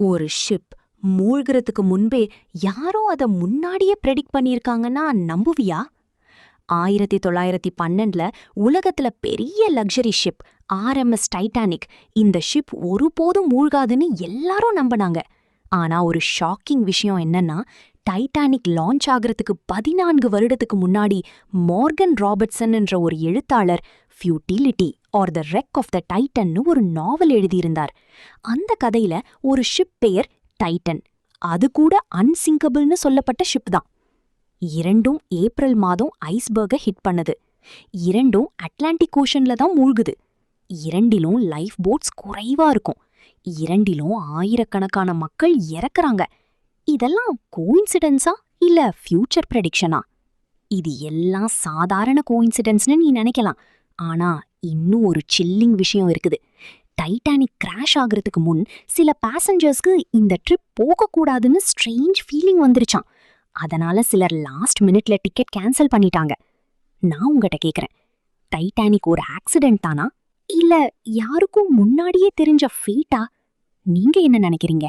ஒரு ஷிப் மூழ்கிறதுக்கு முன்பே யாரோ அத முன்னாடியே ப்ரெடிக்ட் பண்ணியிருக்காங்கன்னா நம்புவியா? 1912ல உலகத்துல பெரிய லக்ஸரி ஷிப் ஆர்எம்எஸ் டைட்டானிக். இந்த ஷிப் ஒருபோதும் மூழ்காதுன்னு எல்லாரும் நம்பினாங்க. ஆனா ஒரு ஷாக்கிங் விஷயம் என்னன்னா, டைட்டானிக் லான்ச் ஆகிறதுக்கு 14 வருடத்துக்கு முன்னாடி மார்கன் ராபர்ட்சன் என்ற ஒரு எழுத்தாளர் futility or the wreck of the டைட்டன்னு ஒரு நாவல் எழுதியிருந்தார். அந்த கதையில ஒரு ஷிப் பெயர் டைட்டன். அது கூட அன்சிங்கபிள்னு சொல்லப்பட்ட ஷிப் தான். இரண்டும் ஏப்ரல் மாதம் ஐஸ்பர்கை ஹிட் பண்ணுது. இரண்டும் அட்லாண்டிக் ஓஷன்ல தான் மூழ்குது. இரண்டிலும் லைஃப் போட்ஸ் குறைவா இருக்கும். இரண்டிலும் ஆயிரக்கணக்கான மக்கள் இறக்குறாங்க. இதெல்லாம் கோயின்சிடென்ஸா இல்ல ஃபியூச்சர் ப்ரெடிக்ஷனா? இது எல்லாம் சாதாரண கோயின்சிடென்ஸ்னு நீ நினைக்கலாம். ஆனா இன்னும் ஒரு சில்லிங் விஷயம் இருக்குது. டைட்டானிக் கிராஷ் ஆகுறதுக்கு முன் சில பேசஞ்சர்ஸ்க்கு இந்த ட்ரிப் போகக்கூடாதுன்னு ஸ்ட்ரேஞ்ச் ஃபீலிங் வந்துருச்சான். அதனால சிலர் லாஸ்ட் மினிட்ல டிக்கெட் கேன்சல் பண்ணிட்டாங்க. நான் உங்ககிட்ட கேக்குறேன், டைட்டானிக் ஒரு ஆக்சிடென்ட் தானா இல்ல யாருக்கும் முன்னாடியே தெரிஞ்ச ஃபேட்டா? நீங்க என்ன நினைக்கிறீங்க?